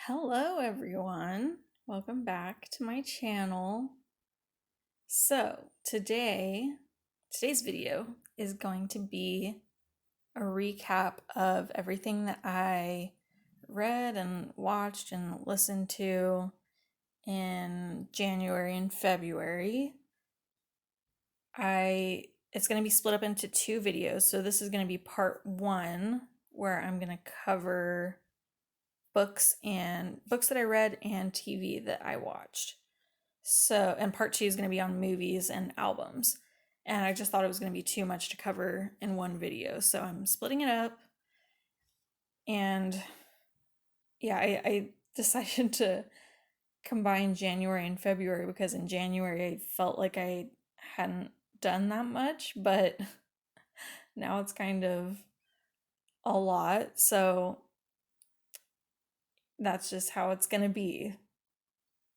Hello everyone, welcome back to my channel. So today's video is going to be a recap of everything that I read and watched and listened to in January and February. It's going to be split up into two videos, so this is going to be part one, where I'm going to cover books that I read and TV that I watched. So, and part two is going to be on movies and albums. And I just thought it was going to be too much to cover in one video, so I'm splitting it up. And yeah, I decided to combine January and February because in January I felt like I hadn't done that much, but now it's kind of a lot. So that's just how it's going to be.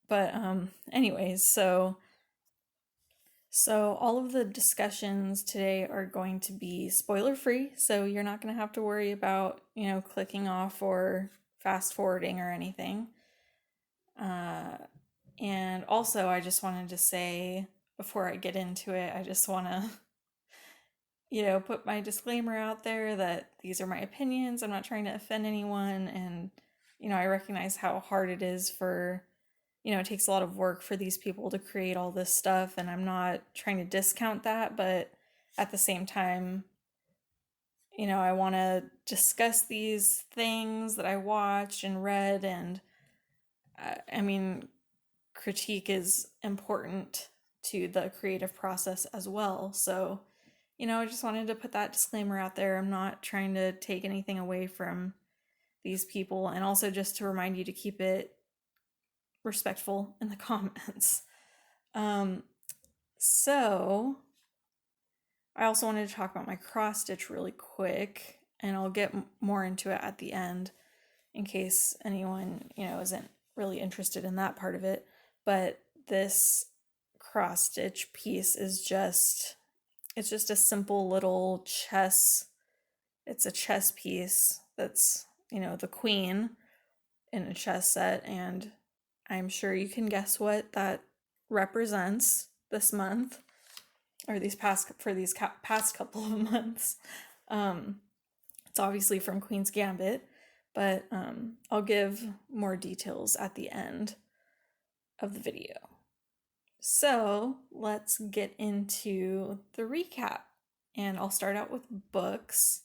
But anyways, so all of the discussions today are going to be spoiler free, so you're not going to have to worry about, clicking off or fast forwarding or anything. And also, I just wanted to say before I get into it, I just want to, put my disclaimer out there that these are my opinions. I'm not trying to offend anyone. And, I recognize how hard it is for, it takes a lot of work for these people to create all this stuff. And I'm not trying to discount that. But at the same time, I want to discuss these things that I watched and read. And critique is important to the creative process as well. So, I just wanted to put that disclaimer out there. I'm not trying to take anything away from these people, and also just to remind you to keep it respectful in the comments. So I also wanted to talk about my cross stitch really quick, and I'll get more into it at the end in case anyone, isn't really interested in that part of it. But this cross stitch piece is it's just a simple little chess. It's a chess piece that's, the queen in a chess set, and I'm sure you can guess what that represents this month, or these past couple of months. It's obviously from Queen's Gambit, but I'll give more details at the end of the video. So let's get into the recap, and I'll start out with books.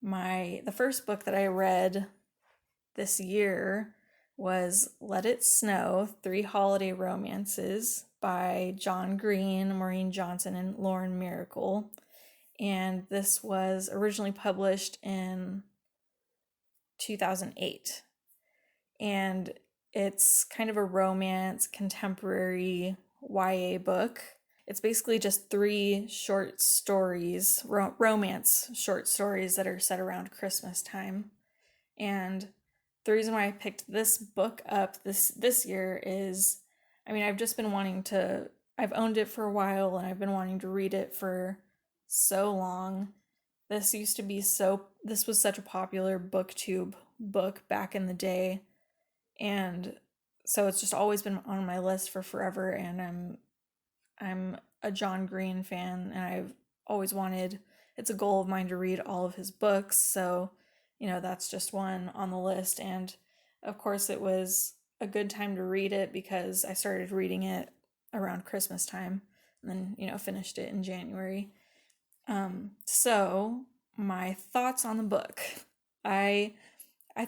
The first book that I read this year was Let It Snow, 3 Holiday Romances by John Green, Maureen Johnson, and Lauren Myracle. And this was originally published in 2008. And it's kind of a romance, contemporary YA book. It's basically just 3 short stories, romance short stories that are set around Christmas time. And the reason why I picked this book up this year is, I've just been I've owned it for a while, and I've been wanting to read it for so long. This was such a popular BookTube book back in the day, and so it's just always been on my list for forever. And I'm a John Green fan, and I've always wanted, it's a goal of mine to read all of his books, so that's just one on the list. And of course it was a good time to read it because I started reading it around Christmas time, and then finished it in January. So my thoughts on the book. I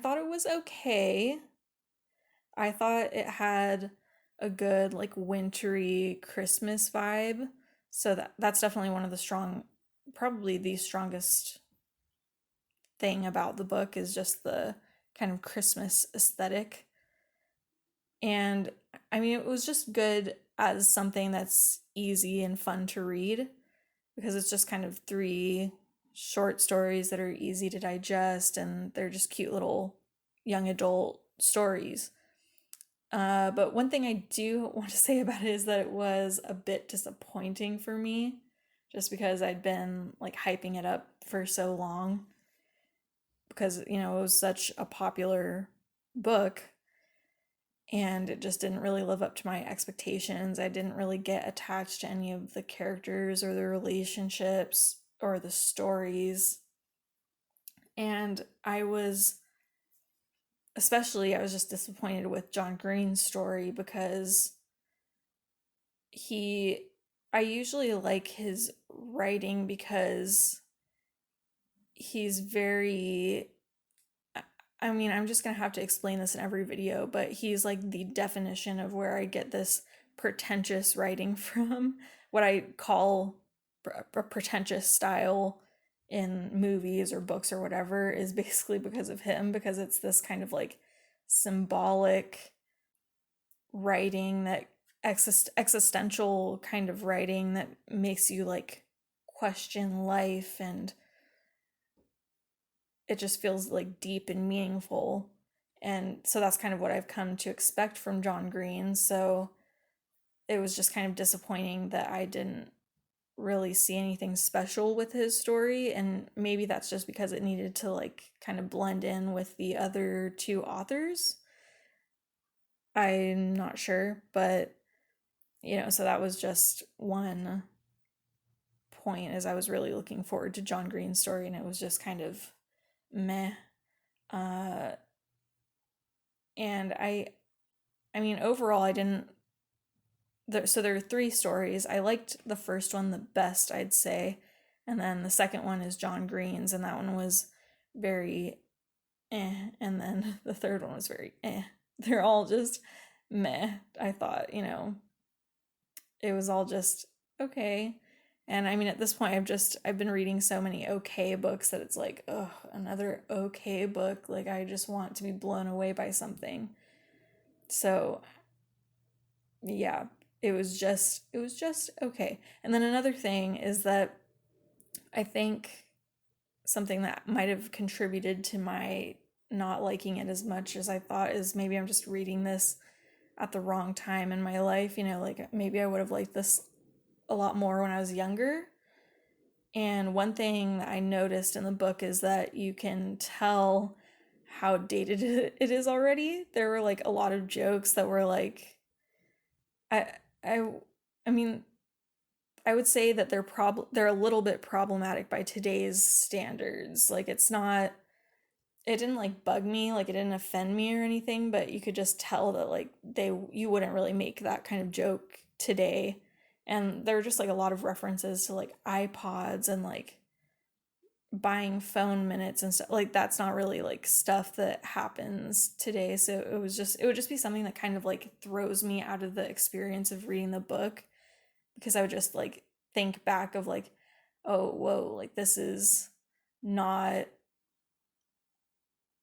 thought it was okay. I thought it had a good wintry Christmas vibe. So that's definitely one of probably the strongest thing about the book is just the kind of Christmas aesthetic. And it was just good as something that's easy and fun to read, because it's just kind of 3 short stories that are easy to digest, and they're just cute little young adult stories. But one thing I do want to say about it is that it was a bit disappointing for me, just because I'd been hyping it up for so long, because it was such a popular book, and it just didn't really live up to my expectations. I didn't really get attached to any of the characters or the relationships or the stories. And I was just disappointed with John Green's story because I usually like his writing because he's very, I mean, I'm just gonna have to explain this in every video, but he's like the definition of where I get this pretentious writing from, what I call a pretentious style in movies or books or whatever is basically because of him, because it's this kind of like symbolic writing, that existential kind of writing that makes you like question life, and it just feels like deep and meaningful. And so that's kind of what I've come to expect from John Green. So it was just kind of disappointing that I didn't really see anything special with his story, and maybe that's just because it needed to like kind of blend in with the other two authors. I'm not sure, but so that was just one point, as I was really looking forward to John Green's story and it was just kind of meh. Uh and I mean, overall I didn't so there are three stories. I liked the first one the best, I'd say. And then the second one is John Green's, and that one was very eh. And then the third one was very eh. They're all just meh. I thought, it was all just okay. And I mean, at this point, I've been reading so many okay books that it's like, ugh, another okay book. Like, I just want to be blown away by something. So, yeah, it was just okay. And then another thing is that I think something that might have contributed to my not liking it as much as I thought is maybe I'm just reading this at the wrong time in my life. Like maybe I would have liked this a lot more when I was younger. And one thing that I noticed in the book is that you can tell how dated it is already. There were like a lot of jokes that were like, I I I mean, I would say that they're a little bit problematic by today's standards. Like it didn't like bug me, like it didn't offend me or anything, but you could just tell that like you wouldn't really make that kind of joke today. And there were just like a lot of references to like iPods and like buying phone minutes and stuff. Like that's not really like stuff that happens today. So it would just be something that kind of like throws me out of the experience of reading the book, because I would just like think back of like, oh, whoa, like this is not,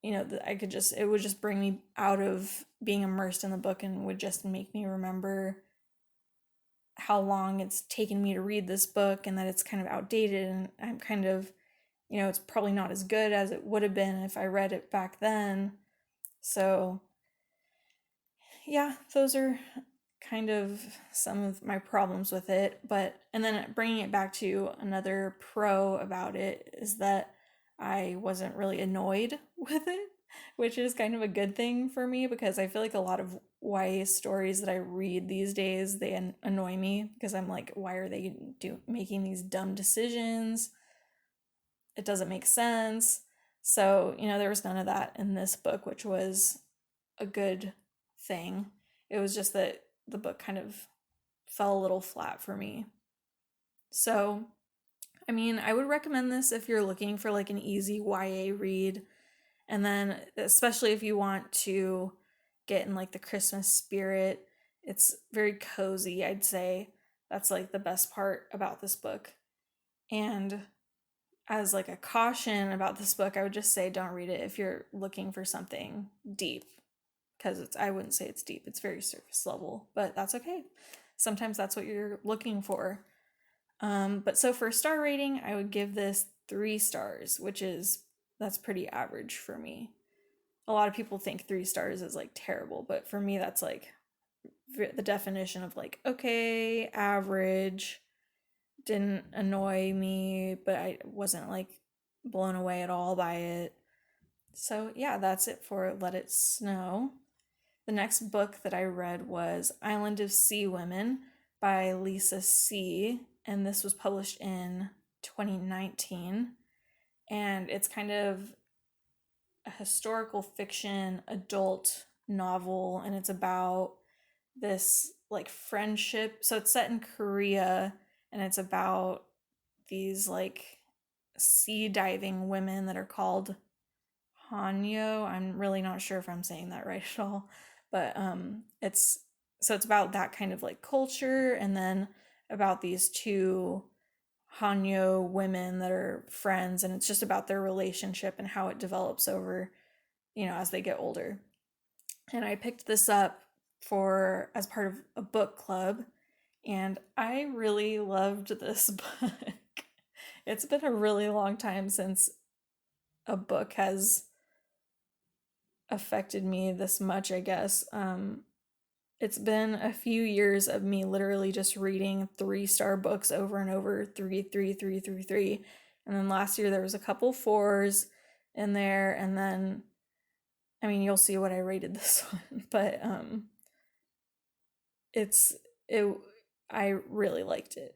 it would just bring me out of being immersed in the book and would just make me remember how long it's taken me to read this book and that it's kind of outdated, and I'm kind of, it's probably not as good as it would have been if I read it back then. So, yeah, those are kind of some of my problems with it. And then bringing it back to another pro about it is that I wasn't really annoyed with it, which is kind of a good thing for me, because I feel like a lot of YA stories that I read these days, they annoy me because I'm like, why are they making these dumb decisions? It doesn't make sense. So, there was none of that in this book, which was a good thing. It was just that the book kind of fell a little flat for me. So, I mean, I would recommend this if you're looking for like an easy YA read. And then, especially if you want to get in like the Christmas spirit, it's very cozy, I'd say. That's like the best part about this book. And as like a caution about this book, I would just say don't read it if you're looking for something deep, because I wouldn't say it's deep. It's very surface level, but that's okay. Sometimes that's what you're looking for. But so for a star rating, I would give this 3 stars, that's pretty average for me. A lot of people think 3 stars is like terrible, but for me, that's like the definition of like, okay, average. Didn't annoy me, but I wasn't like blown away at all by it. So, yeah, that's it for Let It Snow. The next book that I read was Island of Sea Women by Lisa C. And this was published in 2019. And it's kind of a historical fiction adult novel, and it's about this like friendship. So it's set in Korea, and it's about these like sea diving women that are called Hanyo. I'm really not sure if I'm saying that right at all, but it's about that kind of like culture, and then about these two Hanyo women that are friends, and it's just about their relationship and how it develops over, as they get older. And I picked this up for as part of a book club, and I really loved this book. It's been a really long time since a book has affected me this much, I guess. It's been a few years of me literally just reading 3-star books over and over, 3, 3, 3, 3, 3. And then last year there was a couple 4s in there, and then, I mean, you'll see what I rated this one, but it's it I really liked it.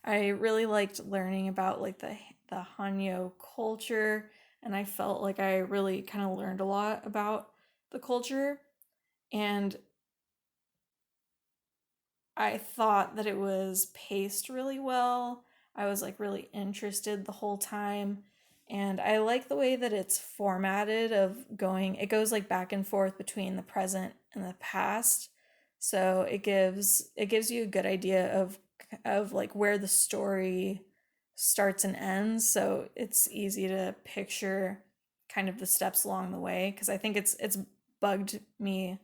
I really liked learning about like the Hanyo culture, and I felt like I really kind of learned a lot about the culture, and I thought that it was paced really well. I was like really interested the whole time. And I like the way that it's formatted of going, it goes like back and forth between the present and the past. So it gives you a good idea of like where the story starts and ends. So it's easy to picture kind of the steps along the way, because I think it's bugged me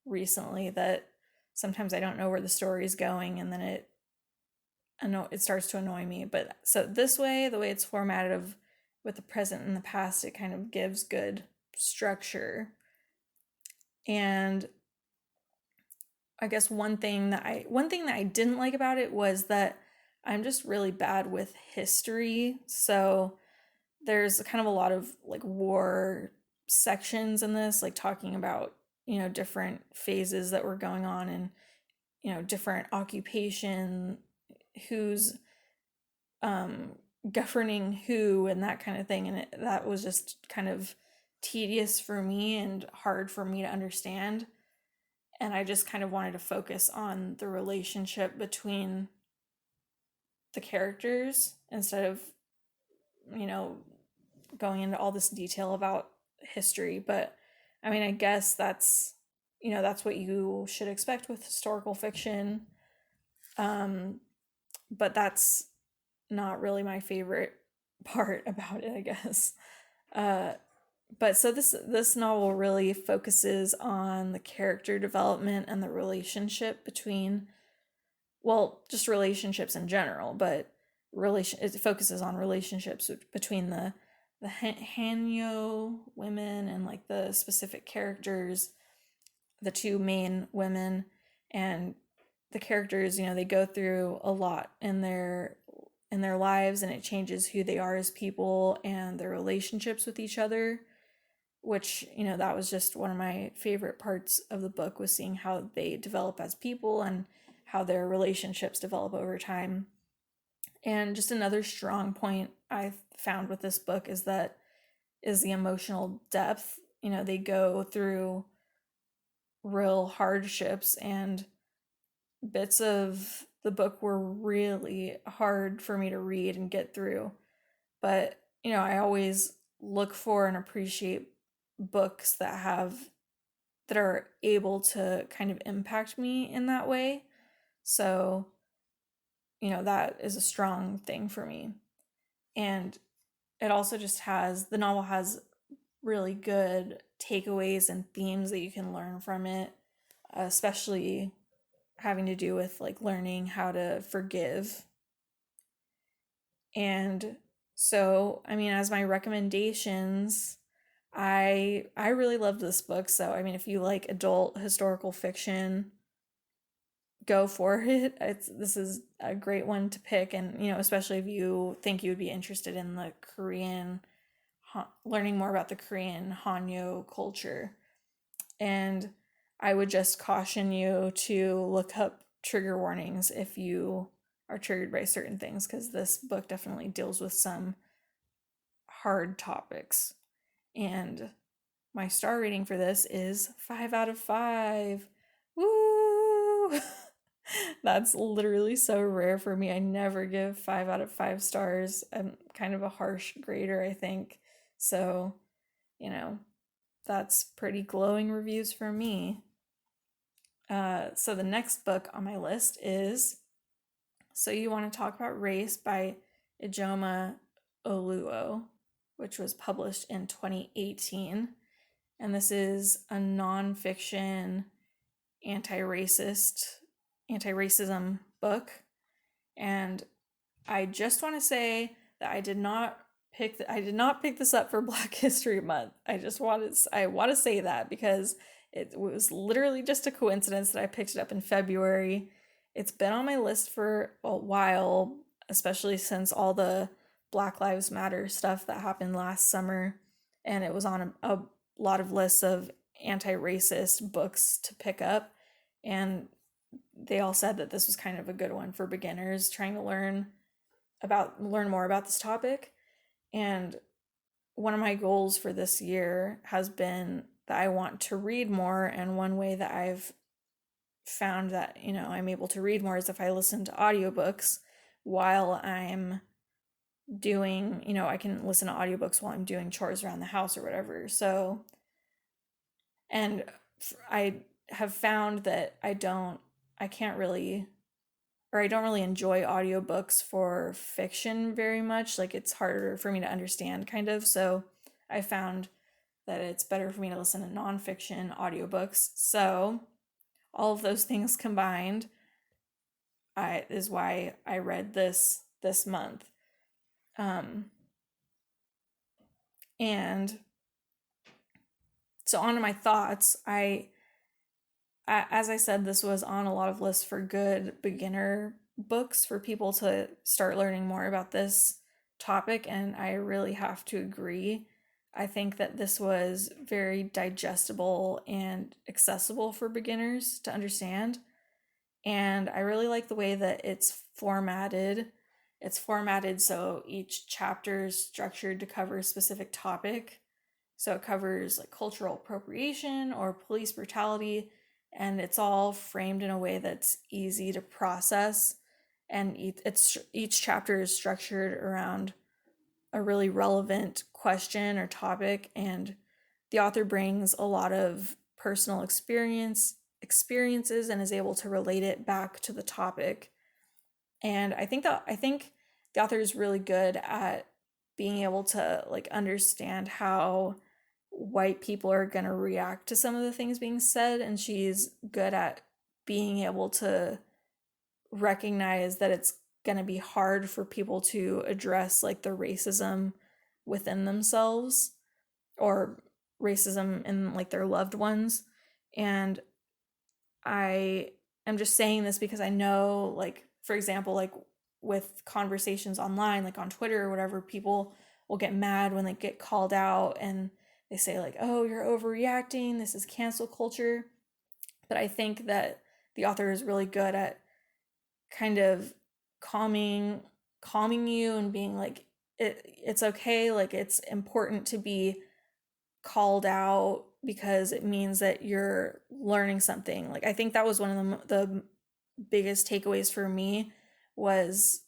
recently that sometimes I don't know where the story is going, and then it starts to annoy me. But so this way, the way it's formatted of with the present and the past, it kind of gives good structure. And I guess one thing that I didn't like about it was that I'm just really bad with history. So there's kind of a lot of like war sections in this, like talking about, different phases that were going on, and different occupation, who's um governing who, and that kind of thing. And that was just kind of tedious for me and hard for me to understand, and I just kind of wanted to focus on the relationship between the characters instead of, you know going into all this detail about history. But I mean, I guess that's what you should expect with historical fiction. um but that's not really my favorite part about it, I guess. Uh, but so this novel really focuses on the character development and the relationship between, well, just relationships in general, but it focuses on relationships between the Hanyo women and like the specific characters, the two main women. And the characters, they go through a lot in their lives, and it changes who they are as people and their relationships with each other, which, that was just one of my favorite parts of the book, was seeing how they develop as people and how their relationships develop over time. And just another strong point I found with this book is the emotional depth. They go through real hardships, and bits of the book were really hard for me to read and get through. But, I always look for and appreciate books that are able to kind of impact me in that way. So, that is a strong thing for me. And it also just the novel has really good takeaways and themes that you can learn from it, especially having to do with like learning how to forgive. And so, I mean, as my recommendations, I really loved this book. So, I mean, if you like adult historical fiction, go for it. This is a great one to pick, and especially if you think you would be interested in the Korean learning more about the Korean Hanyo culture. And I would just caution you to look up trigger warnings if you are triggered by certain things, because this book definitely deals with some hard topics. And my star rating for this is 5 out of 5. Woo! That's literally so rare for me. I never give 5 out of 5 stars. I'm kind of a harsh grader, I think. So, that's pretty glowing reviews for me. So the next book on my list is So You Want to Talk About Race by Ijeoma Oluo, which was published in 2018. And this is a nonfiction anti-racism book. And I just want to say that I did not pick this up for Black History Month. I want to say that because it was literally just a coincidence that I picked it up in February. It's been on my list for a while, especially since all the Black Lives Matter stuff that happened last summer, and it was on a lot of lists of anti-racist books to pick up, and they all said that this was kind of a good one for beginners trying to learn more about this topic. And one of my goals for this year has been that I want to read more, and one way that I've found that I'm able to read more is if I listen to audiobooks while I'm doing, I can listen to audiobooks while I'm doing chores around the house or whatever. So, and I have found that I don't really enjoy audiobooks for fiction very much. Like, it's harder for me to understand, kind of. So I found that it's better for me to listen to nonfiction audiobooks. So all of those things combined is why I read this month. And so on to my thoughts. As I said, this was on a lot of lists for good beginner books for people to start learning more about this topic, and I really have to agree. I think that this was very digestible and accessible for beginners to understand, and I really like the way that it's formatted. It's formatted so each chapter is structured to cover a specific topic. So it covers like cultural appropriation or police brutality, and it's all framed in a way that's easy to process, and each chapter is structured around a really relevant question or topic, and the author brings a lot of personal experiences and is able to relate it back to the topic. And I think the author is really good at being able to like understand how white people are going to react to some of the things being said, and she's good at being able to recognize that it's going to be hard for people to address like the racism within themselves or racism in like their loved ones. And I am just saying this because I know, like, for example, like with conversations online, like on Twitter or whatever, people will get mad when they get called out and they say like, oh, you're overreacting, this is cancel culture. But I think that the author is really good at kind of calming you and being like, it's okay, like it's important to be called out because it means that you're learning something. Like, I think that was one of the biggest takeaways for me, was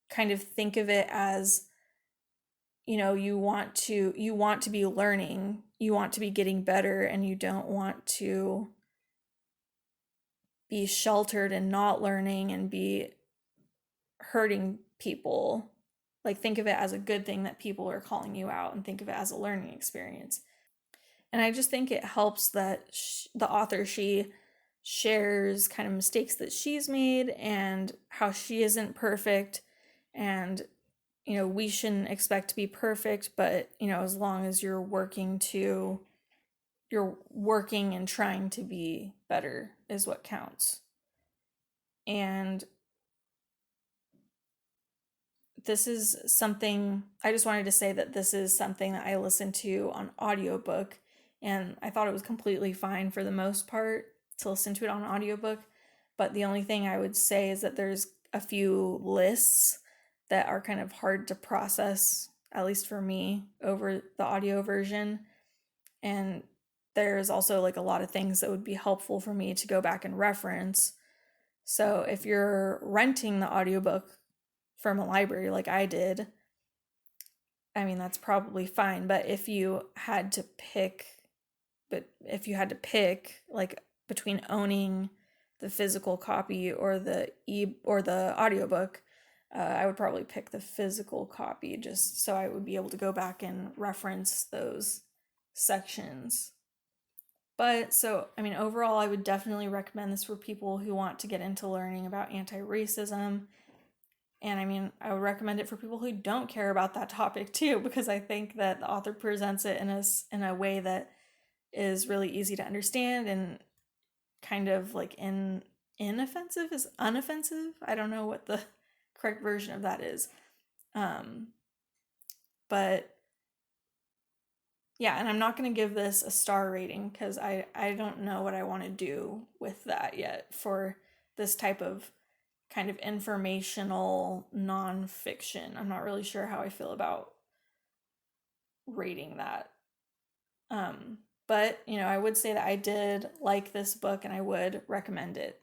kind of think of it as, you want to be learning, you want to be getting better, and you don't want to be sheltered and not learning and be hurting people. Like, think of it as a good thing that people are calling you out, and think of it as a learning experience. And I just think it helps that the author, she shares kind of mistakes that she's made and how she isn't perfect, and we shouldn't expect to be perfect, but as long as you're working and trying to be better is what counts. And this is something, I just wanted to say that this is something that I listened to on audiobook, and I thought it was completely fine for the most part to listen to it on audiobook. But the only thing I would say is that there's a few lists that are kind of hard to process, at least for me, over the audio version. And there's also like a lot of things that would be helpful for me to go back and reference. So if you're renting the audiobook from a library like I did, I mean, that's probably fine. But if you had to pick, like between owning the physical copy or the audiobook, I would probably pick the physical copy just so I would be able to go back and reference those sections. But so, I mean, overall, I would definitely recommend this for people who want to get into learning about anti-racism. And I mean, I would recommend it for people who don't care about that topic too, because I think that the author presents it in a way that is really easy to understand and kind of like inoffensive is unoffensive. I don't know what the correct version of that is. But yeah, and I'm not going to give this a star rating because I don't know what I want to do with that yet for this type of kind of informational nonfiction. I'm not really sure how I feel about rating that. But, I would say that I did like this book and I would recommend it.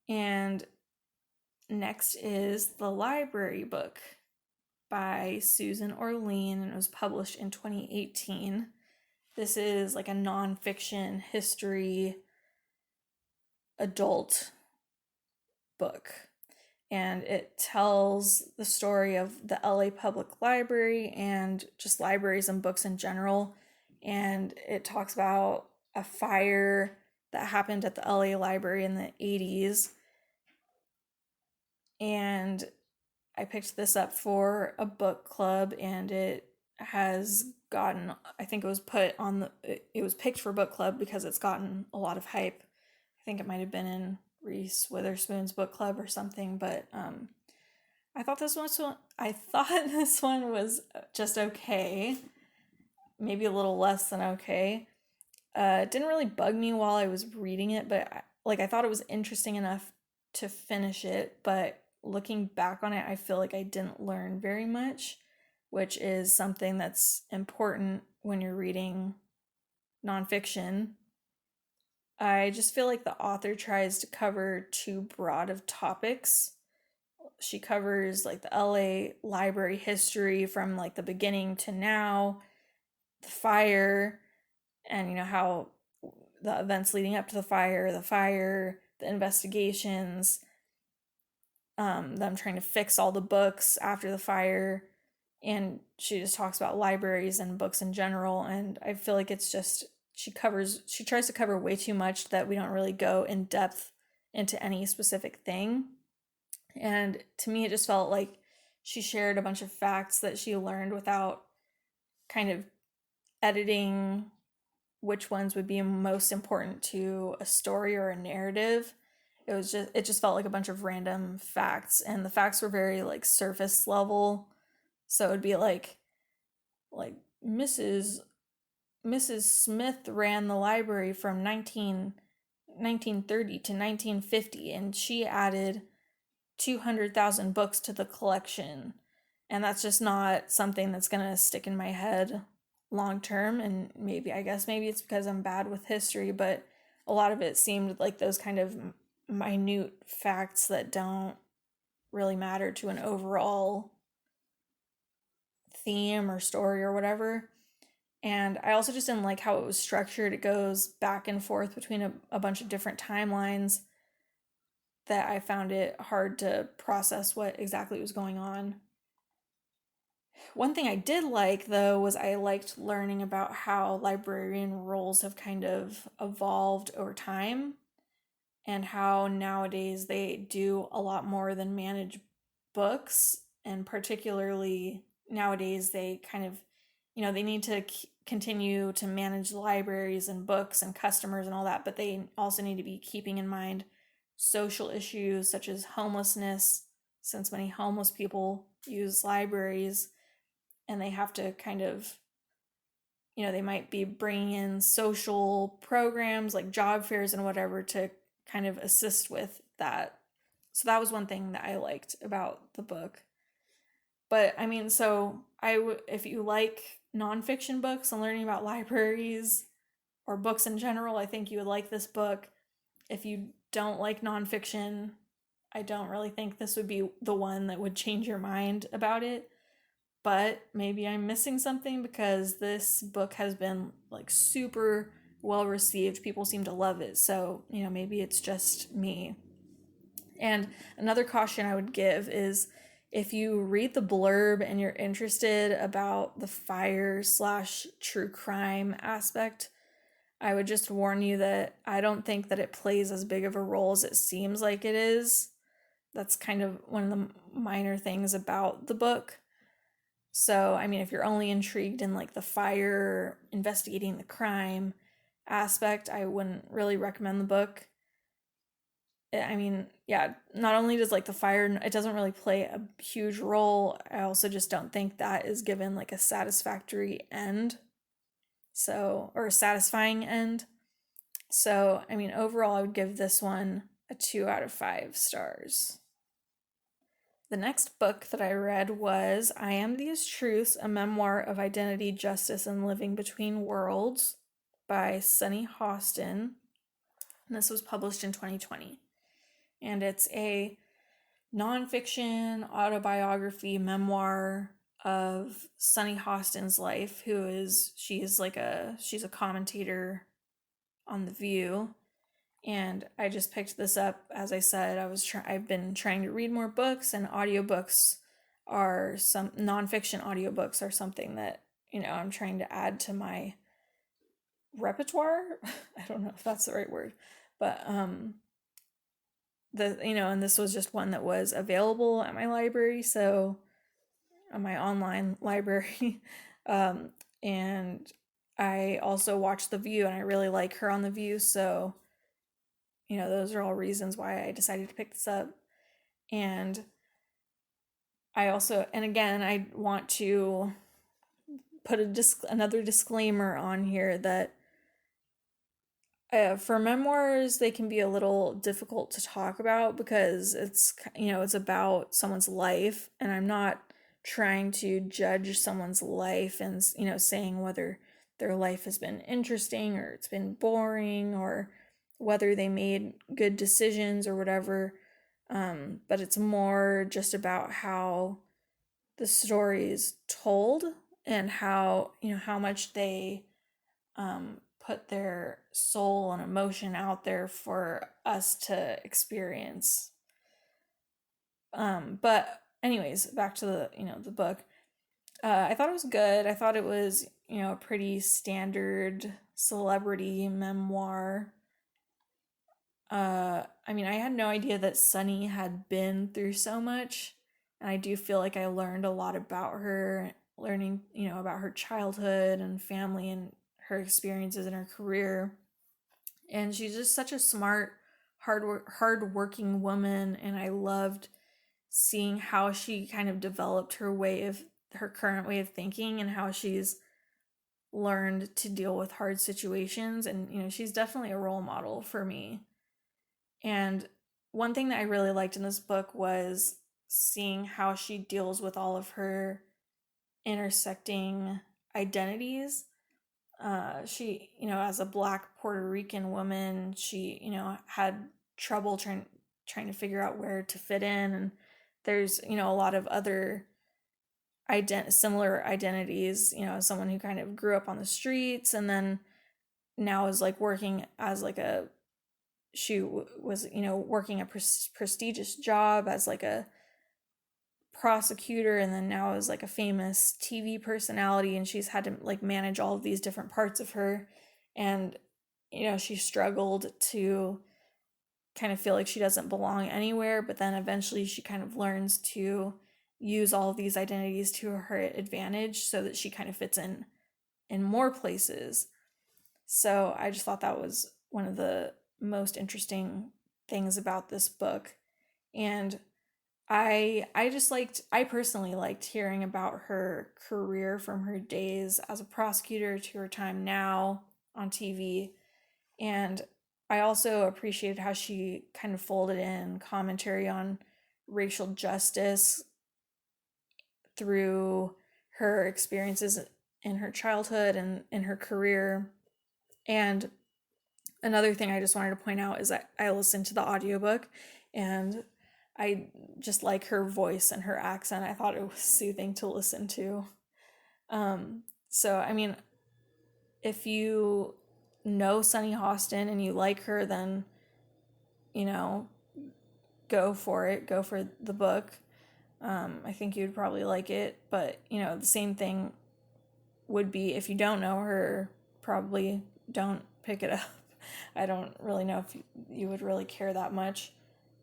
And next is The Library Book by Susan Orlean, and it was published in 2018. This is like a nonfiction history adult book, and it tells the story of the LA Public Library and just libraries and books in general. And it talks about a fire that happened at the LA Library in the 80s. And I picked this up for a book club, and it has gotten, I think it was picked for book club because it's gotten a lot of hype. I think it might have been in Reese Witherspoon's book club or something, but I thought this one was just okay, maybe a little less than okay. It didn't really bug me while I was reading it, but I thought it was interesting enough to finish it, but looking back on it, I feel like I didn't learn very much, which is something that's important when you're reading nonfiction. I just feel like the author tries to cover too broad of topics. She covers like the LA library history from like the beginning to now, the fire, and how the events leading up to the fire, the investigations, them trying to fix all the books after the fire, and she just talks about libraries and books in general. And I feel like it's just she tries to cover way too much that we don't really go in depth into any specific thing. And to me, it just felt like she shared a bunch of facts that she learned without kind of editing which ones would be most important to a story or a narrative. It just felt like a bunch of random facts, and the facts were very like surface level. So it would be like Mrs. Smith ran the library from 1930 to 1950, and she added 200,000 books to the collection. And that's just not something that's going to stick in my head long term. And maybe it's because I'm bad with history, but a lot of it seemed like those kind of minute facts that don't really matter to an overall theme or story or whatever. And I also just didn't like how it was structured. It goes back and forth between a bunch of different timelines that I found it hard to process what exactly was going on. One thing I did like, though, was I liked learning about how librarian roles have kind of evolved over time, and how nowadays they do a lot more than manage books. And particularly nowadays, they kind of, they need to continue to manage libraries and books and customers and all that, but they also need to be keeping in mind social issues such as homelessness, since many homeless people use libraries and they have to kind of, they might be bringing in social programs like job fairs and whatever to kind of assist with that. So that was one thing that I liked about the book. But I mean, so if you like nonfiction books and learning about libraries or books in general, I think you would like this book. If you don't like nonfiction, I don't really think this would be the one that would change your mind about it. But maybe I'm missing something, because this book has been like super well received. People seem to love it. So, maybe it's just me. And another caution I would give is, if you read the blurb and you're interested about the fire/true crime aspect, I would just warn you that I don't think that it plays as big of a role as it seems like it is. That's kind of one of the minor things about the book. So, I mean, if you're only intrigued in like the fire, investigating the crime aspect, I wouldn't really recommend the book. I mean, yeah, not only does like the fire, it doesn't really play a huge role, I also just don't think that is given like a satisfactory end. So, or a satisfying end. So, I mean, overall, I would give this one a 2 out of 5 stars. The next book that I read was I Am These Truths, a memoir of identity, justice, and living between worlds by Sunny Hostin. And this was published in 2020. And it's a nonfiction autobiography memoir of Sunny Hostin's life, she's a commentator on The View. And I just picked this up, as I said, I've been trying to read more books, and audiobooks nonfiction audiobooks are something that, I'm trying to add to my repertoire. I don't know if that's the right word, but and this was just one that was available at my library, so at my online library. And I also watched The View, and I really like her on The View, so those are all reasons why I decided to pick this up. And again, I want to put another disclaimer on here that for memoirs, they can be a little difficult to talk about, because it's about someone's life, and I'm not trying to judge someone's life and saying whether their life has been interesting or it's been boring, or whether they made good decisions or whatever. But it's more just about how the story is told, and how much they put their soul and emotion out there for us to experience. But anyways, back to the book. I thought it was good. I thought it was, a pretty standard celebrity memoir. I mean, I had no idea that Sunny had been through so much, and I do feel like I learned a lot about her, learning, about her childhood and family and her experiences in her career. And she's just such a smart, hard-working woman, and I loved seeing how she kind of developed her current way of thinking, and how she's learned to deal with hard situations. And she's definitely a role model for me. And one thing that I really liked in this book was seeing how she deals with all of her intersecting identities. She, as a Black Puerto Rican woman, she, had trouble trying to figure out where to fit in. And there's, a lot of other similar identities, someone who kind of grew up on the streets and then now is like working as like she was, working a prestigious job as like a prosecutor, and then now is like a famous TV personality, and she's had to like manage all of these different parts of her. And she struggled to kind of feel like she doesn't belong anywhere, but then eventually she kind of learns to use all of these identities to her advantage, so that she kind of fits in more places. So I just thought that was one of the most interesting things about this book. And I personally liked hearing about her career from her days as a prosecutor to her time now on TV. And I also appreciated how she kind of folded in commentary on racial justice through her experiences in her childhood and in her career. And another thing I just wanted to point out is that I listened to the audiobook, and I just like her voice and her accent. I thought it was soothing to listen to. So, I mean, if you know Sunny Hostin and you like her, then, you know, go for it. Go for the book. I think you'd probably like it. But, the same thing would be if you don't know her, probably don't pick it up. I don't really know if you would really care that much.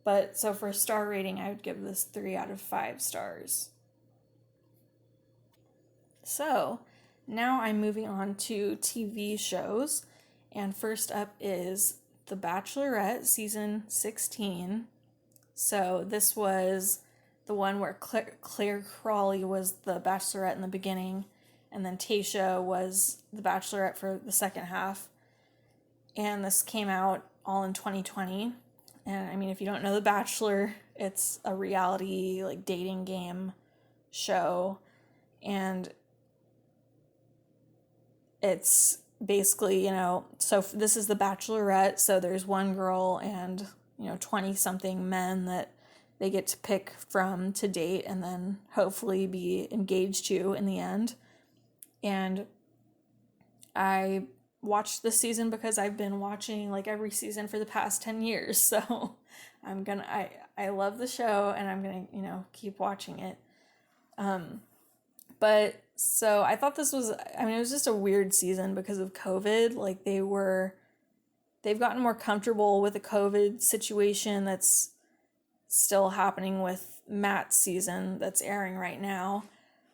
But so for star rating, I would give this 3 out of 5 stars. So now I'm moving on to TV shows. And first up is The Bachelorette season 16. So this was the one where Claire Crawley was the Bachelorette in the beginning, and then Tayshia was the Bachelorette for the second half. And this came out all in 2020. And I mean, if you don't know The Bachelor, it's a reality like dating game show, and it's basically, so this is the Bachelorette, so there's one girl and 20 something men that they get to pick from to date and then hopefully be engaged to in the end. And I watched this season because I've been watching like every season for the past 10 years. So I love the show, and I'm going to, keep watching it. But so I thought this was, it was just a weird season because of COVID. Like they've gotten more comfortable with the COVID situation that's still happening with Matt's season that's airing right now.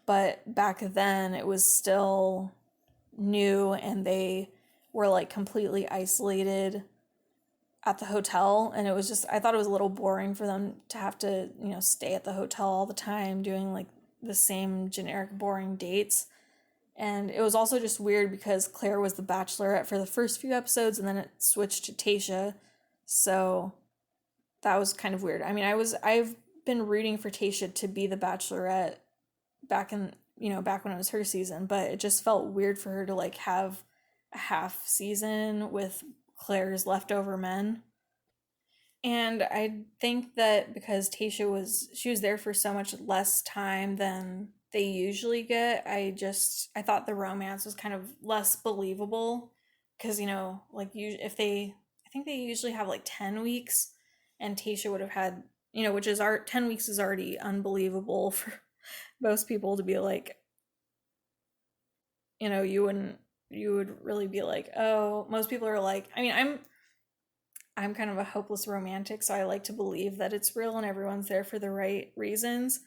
But back then it was still new, and they were like completely isolated at the hotel, and it was just, I thought it was a little boring for them to have to, stay at the hotel all the time doing like the same generic boring dates. And it was also just weird because Claire was the Bachelorette for the first few episodes, and then it switched to Tayshia. So that was kind of weird. I mean, I've been rooting for Tayshia to be the Bachelorette back in, back when it was her season, but it just felt weird for her to like have a half season with Claire's leftover men. And I think that because she was there for so much less time than they usually get, I thought the romance was kind of less believable because like if they, I think they usually have like 10 weeks, and Tayshia would have had, which is 10 weeks is already unbelievable for most people to be like, you would really be like, oh, most people are like, I mean, I'm kind of a hopeless romantic, so I like to believe that it's real and everyone's there for the right reasons.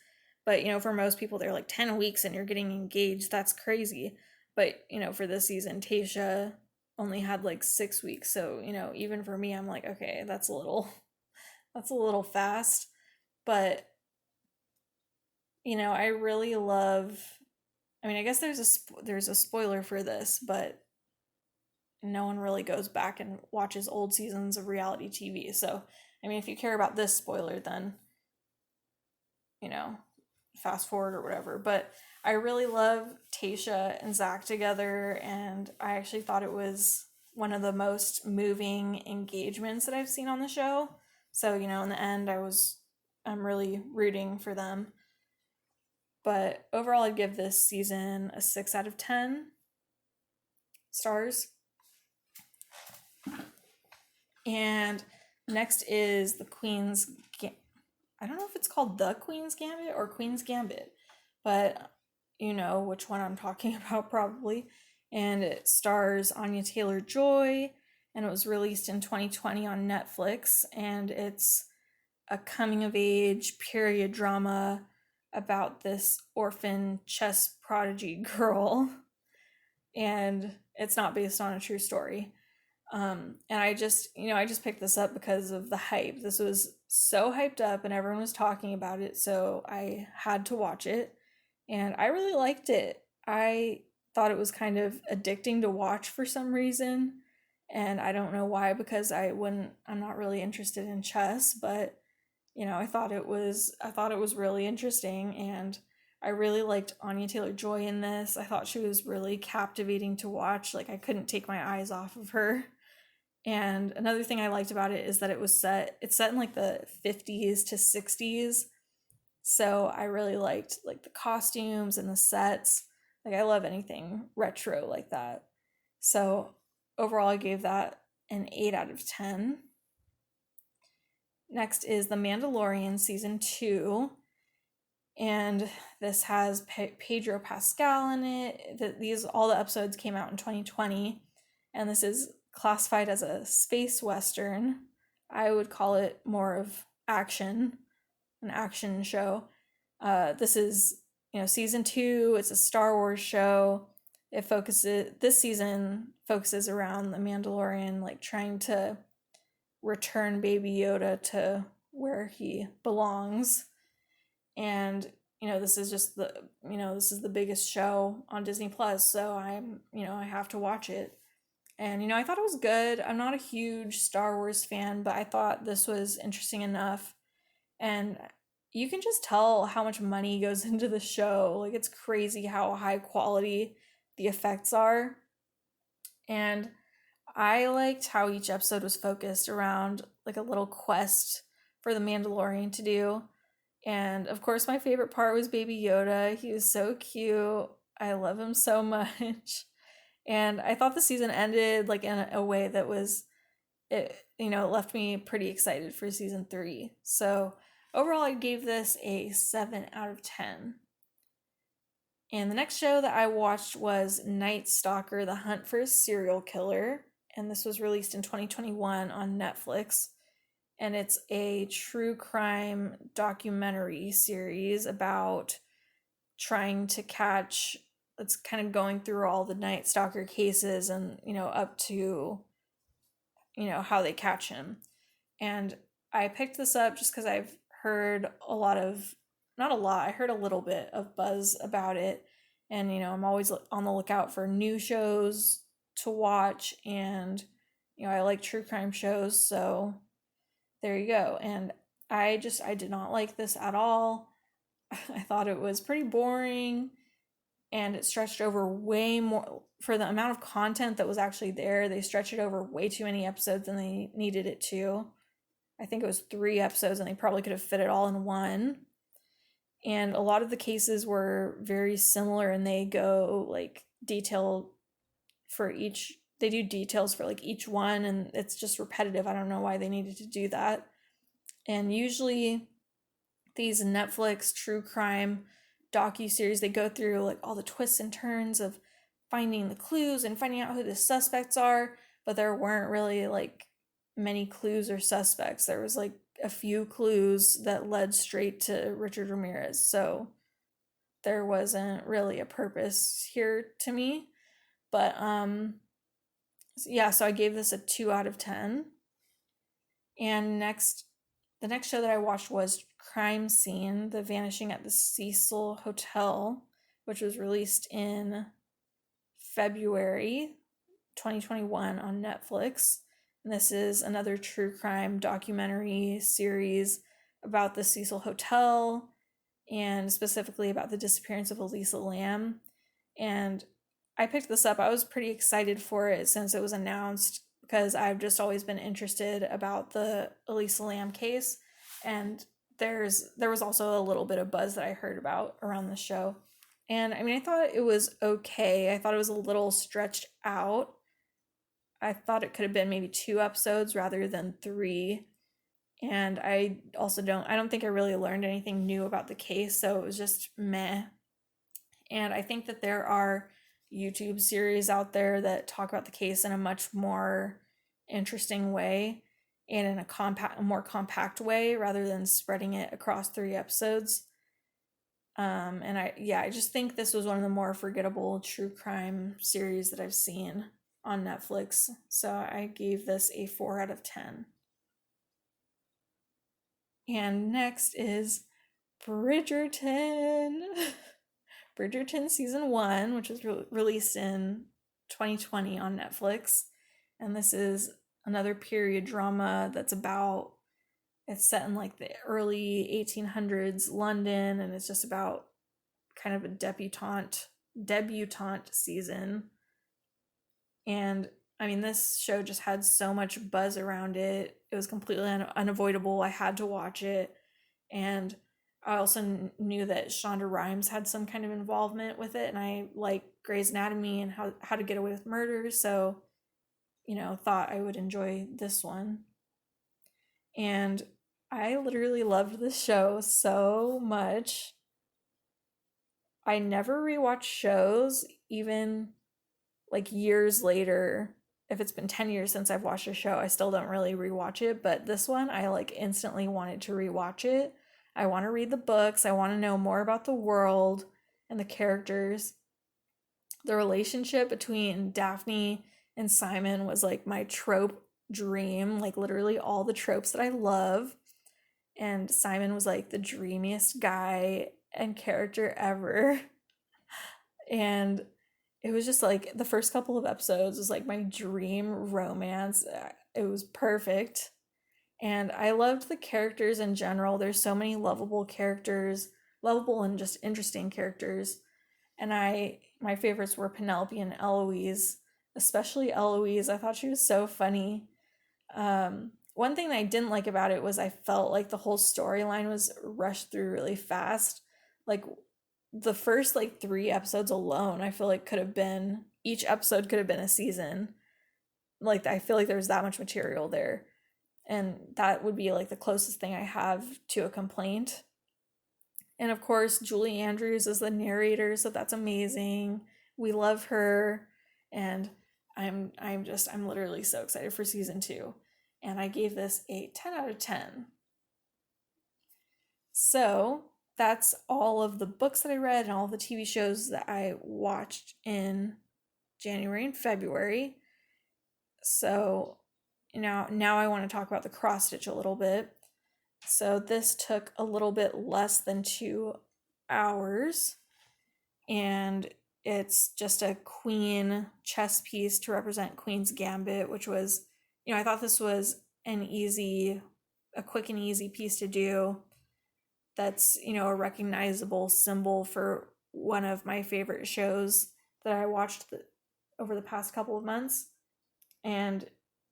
But, for most people, they're like 10 weeks and you're getting engaged. That's crazy. But, for this season, Tayshia only had like 6 weeks. So, even for me, I'm like, okay, that's a little fast. But, I really love, I guess there's a spoiler for this, but no one really goes back and watches old seasons of reality TV. So, if you care about this spoiler, then, you know, fast forward or whatever. But I really love Tayshia and Zach together, and I actually thought it was one of the most moving engagements that I've seen on the show. So, in the end, I'm really rooting for them. But overall, I'd give this season a 6 out of 10 stars. And next is the Queen's I don't know if it's called The Queen's Gambit or Queen's Gambit, but you know which one I'm talking about probably. And it stars Anya Taylor-Joy, and it was released in 2020 on Netflix, and it's a coming of age period drama about this orphan chess prodigy girl, and it's not based on a true story. And I just, I just picked this up because of the hype. This was so hyped up and everyone was talking about it, so I had to watch it. And I really liked it. I thought it was kind of addicting to watch for some reason. And I don't know why, because I'm not really interested in chess, but I thought it was really interesting, and I really liked Anya Taylor-Joy in this. I thought she was really captivating to watch. Like, I couldn't take my eyes off of her. And another thing I liked about it is that it's set in like the 50s to 60s. So I really liked like the costumes and the sets. Like, I love anything retro like that. So overall I gave that an 8 out of 10. Next is The Mandalorian season 2, and this has Pedro Pascal in it. These all the episodes came out in 2020, and this is classified as a space western. I would call it more of an action show. This is, season 2. It's a Star Wars show. This season focuses around the Mandalorian, like trying to return Baby Yoda to where he belongs. And this is just this is the biggest show on Disney Plus, so I have to watch it. And I thought it was good. I'm not a huge Star Wars fan, but I thought this was interesting enough. And you can just tell how much money goes into the show. Like, it's crazy how high quality the effects are. And I liked how each episode was focused around like a little quest for the Mandalorian to do. And of course, my favorite part was Baby Yoda. He was so cute. I love him so much. And I thought the season ended like in a way that was, it left me pretty excited for season 3. So overall, I gave this a 7 out of 10. And the next show that I watched was Night Stalker: The Hunt for a Serial Killer. And this was released in 2021 on Netflix. And it's a true crime documentary series about trying to catch, it's kind of going through all the Night Stalker cases and, up to, how they catch him. And I picked this up just because I've heard not a lot, I heard a little bit of buzz about it. And, I'm always on the lookout for new shows to watch. And, I like true crime shows. So there you go. And I did not like this at all. I thought it was pretty boring, and it stretched over way more for the amount of content that was actually there. They stretched it over way too many episodes than they needed it to. I think it was 3 episodes, and they probably could have fit it all in one. And a lot of the cases were very similar, and they go like detail for each, they do details for like each one, and it's just repetitive. I don't know why they needed to do that. And usually these Netflix true crime docu-series, they go through like all the twists and turns of finding the clues and finding out who the suspects are, but there weren't really like many clues or suspects. There was like a few clues that led straight to Richard Ramirez, so there wasn't really a purpose here to me. But yeah, so I gave this a 2 out of 10. And the next show that I watched was Crime Scene: The Vanishing at the Cecil Hotel, which was released in February 2021 on Netflix. And this is another true crime documentary series about the Cecil Hotel, and specifically about the disappearance of Elisa Lam. And I picked this up. I was pretty excited for it since it was announced, because I've just always been interested about the Elisa Lam case. And there was also a little bit of buzz that I heard about around the show. And I mean, I thought it was okay. I thought it was a little stretched out. I thought it could have been maybe 2 episodes rather than 3. And I don't think I really learned anything new about the case, so it was just meh. And I think that there are YouTube series out there that talk about the case in a much more interesting way and in a more compact way, rather than spreading it across 3 episodes. And I just think this was one of the more forgettable true crime series that I've seen on Netflix. So I gave this a 4 out of 10. And next is Bridgerton. Bridgerton season 1, which was released in 2020 on Netflix. And this is another period drama that's about, it's set in like the early 1800s London, and it's just about kind of a debutante season. And I mean, this show just had so much buzz around it. It was completely unavoidable. I had to watch it. And I also knew that Shonda Rhimes had some kind of involvement with it. And I like Grey's Anatomy and how to Get Away with Murder. So, thought I would enjoy this one. And I literally loved this show so much. I never rewatch shows, even like years later. If it's been 10 years since I've watched a show, I still don't really rewatch it. But this one, I like instantly wanted to rewatch it. I want to read the books. I want to know more about the world and the characters. The relationship between Daphne and Simon was like my trope dream, like literally all the tropes that I love. And Simon was like the dreamiest guy and character ever. And it was just like the first couple of episodes was like my dream romance. It was perfect. And I loved the characters in general. There's so many lovable characters, lovable and just interesting characters. And my favorites were Penelope and Eloise, especially Eloise. I thought she was so funny. One thing that I didn't like about it was I felt like the whole storyline was rushed through really fast. Like the first like 3 episodes alone, I feel like each episode could have been a season. Like I feel like there was that much material there. And that would be like the closest thing I have to a complaint. And of course, Julie Andrews is the narrator, so that's amazing. We love her, and I'm literally so excited for season 2. And I gave this a 10 out of 10. So that's all of the books that I read and all the TV shows that I watched in January and February. So now I want to talk about the cross stitch a little bit. So this took a little bit less than 2 hours, and it's just a queen chess piece to represent Queen's Gambit, which was, I thought this was a quick and easy piece to do. That's, a recognizable symbol for one of my favorite shows that I watched over the past couple of months. And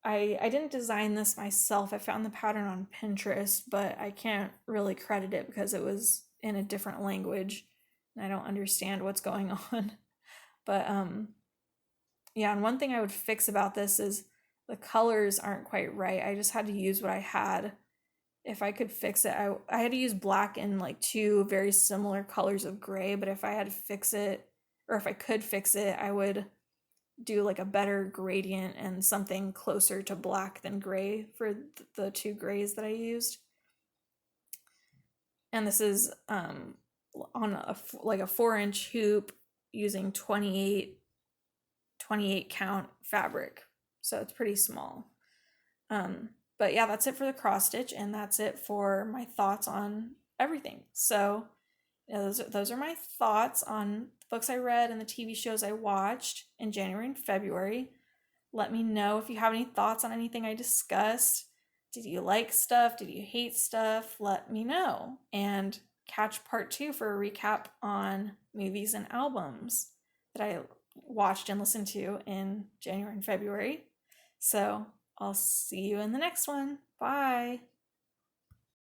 I didn't design this myself. I found the pattern on Pinterest, but I can't really credit it because it was in a different language and I don't understand what's going on. But yeah, and one thing I would fix about this is the colors aren't quite right. I just had to use what I had. If I could fix it, I had to use black and like 2 very similar colors of gray, but if I had to fix it, or if I could fix it, I would do like a better gradient and something closer to black than gray for the 2 grays that I used. And this is on a 4-inch hoop using 28 count fabric, so it's pretty small. But yeah, that's it for the cross stitch, and that's it for my thoughts on everything. So those are my thoughts on the books I read and the TV shows I watched in January and February. Let me know if you have any thoughts on anything I discussed. Did you like stuff? Did you hate stuff? Let me know. And catch part 2 for a recap on movies and albums that I watched and listened to in January and February. So I'll see you in the next one. Bye.